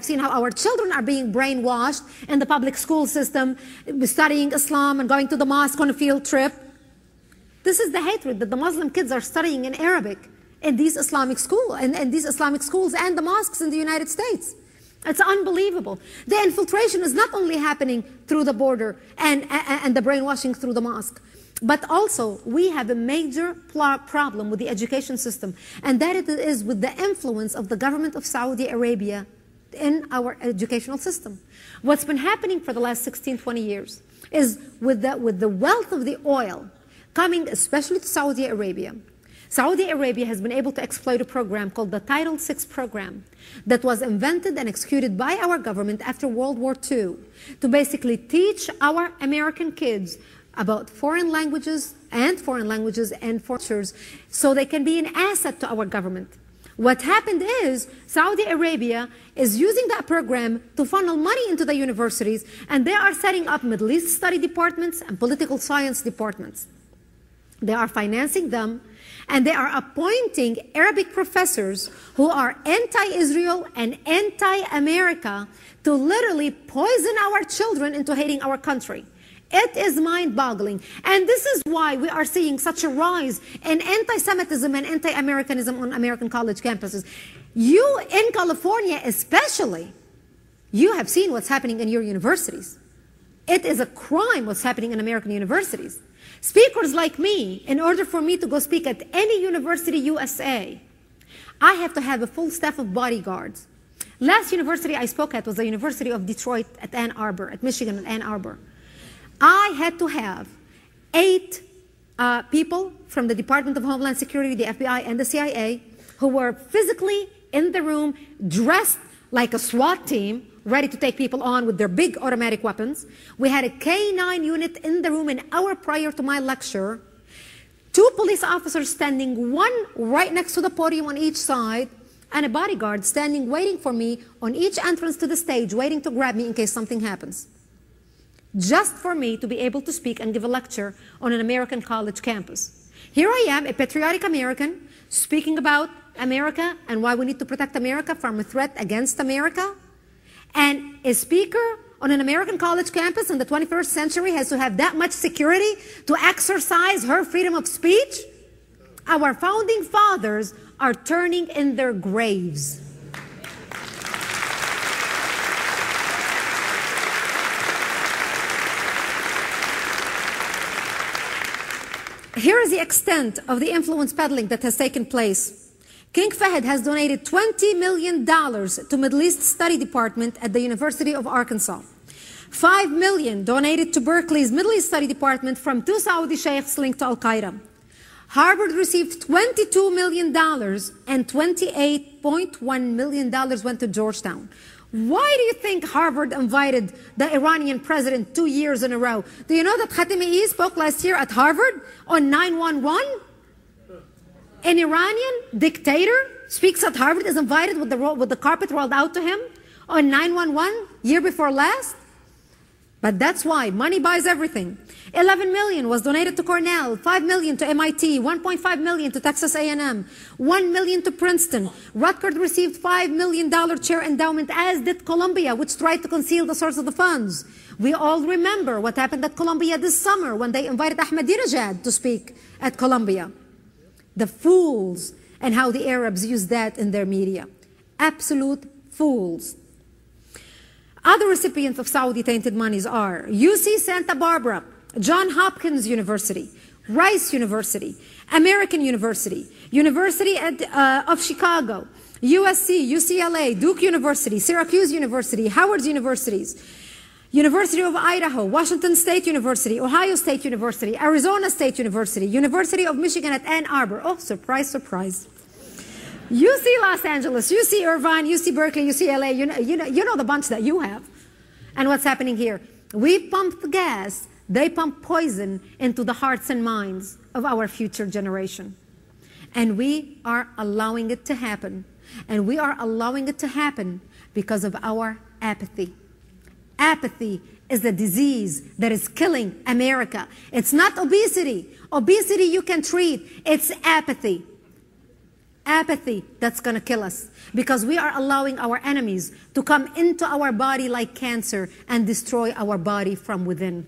seen how our children are being brainwashed in the public school system, studying Islam and going to the mosque on a field trip. This is the hatred that the Muslim kids are studying in Arabic in these Islamic schools and these Islamic schools and the mosques in the United States. It's unbelievable. The infiltration is not only happening through the border and the brainwashing through the mosque, but also we have a major problem with the education system, and that it is with the influence of the government of Saudi Arabia in our educational system. What's been happening for the last 16, 20 years is with the wealth of the oil coming especially to Saudi Arabia. Saudi Arabia has been able to exploit a program called the Title VI program that was invented and executed by our government after World War II to basically teach our American kids about foreign languages and cultures so they can be an asset to our government. What happened is Saudi Arabia is using that program to funnel money into the universities, and they are setting up Middle East study departments and political science departments. They are financing them, and they are appointing Arabic professors who are anti-Israel and anti-America to literally poison our children into hating our country. It is mind-boggling. And this is why we are seeing such a rise in anti-Semitism and anti-Americanism on American college campuses. You in California especially, you have seen what's happening in your universities. It is a crime what's happening in American universities. Speakers like me, in order for me to go speak at any university USA, I have to have a full staff of bodyguards. Last university I spoke at was the University of Detroit at Ann Arbor, at Michigan at Ann Arbor. I had to have 8 people from the Department of Homeland Security, the FBI, and the CIA who were physically in the room, dressed like a SWAT team, ready to take people on with their big automatic weapons. We had a K-9 unit in the room an hour prior to my lecture, 2 police officers standing, one right next to the podium on each side, and a bodyguard standing waiting for me on each entrance to the stage, waiting to grab me in case something happens. Just for me to be able to speak and give a lecture on an American college campus. Here I am, a patriotic American, speaking about America and why we need to protect America from a threat against America. And a speaker on an American college campus in the 21st century has to have that much security to exercise her freedom of speech? Our founding fathers are turning in their graves. Here is the extent of the influence peddling that has taken place. King Fahd has donated $20 million to Middle East Study Department at the University of Arkansas. $5 million donated to Berkeley's Middle East Study Department from 2 Saudi sheikhs linked to Al-Qaeda. Harvard received $22 million and $28.1 million went to Georgetown. Why do you think Harvard invited the Iranian president 2 years in a row? Do you know that Khatami spoke last year at Harvard on 9/11? An Iranian dictator speaks at Harvard, is invited with the carpet rolled out to him on 9/11, year before last. But that's why money buys everything. $11 million was donated to Cornell, $5 million to MIT, $1.5 million to Texas A&M, $1 million to Princeton. Rutgers received $5 million chair endowment, as did Columbia, which tried to conceal the source of the funds. We all remember what happened at Columbia this summer when they invited Ahmadinejad to speak at Columbia. The fools, and how the Arabs use that in their media. Absolute fools. Other recipients of Saudi tainted monies are UC Santa Barbara, Johns Hopkins University, Rice University, American University, University of Chicago, USC, UCLA, Duke University, Syracuse University, Howard Universities, University of Idaho, Washington State University, Ohio State University, Arizona State University, University of Michigan at Ann Arbor. Oh, surprise, surprise. UC Los Angeles, UC Irvine, UC Berkeley, UCLA, you know the bunch that you have. And what's happening here? We pump the gas, they pump poison into the hearts and minds of our future generation. And we are allowing it to happen. And we are allowing it to happen because of our apathy. Apathy is a disease that is killing America. It's not obesity. Obesity you can treat. It's apathy. apathy that's going to kill us, because we are allowing our enemies to come into our body like cancer and destroy our body from within.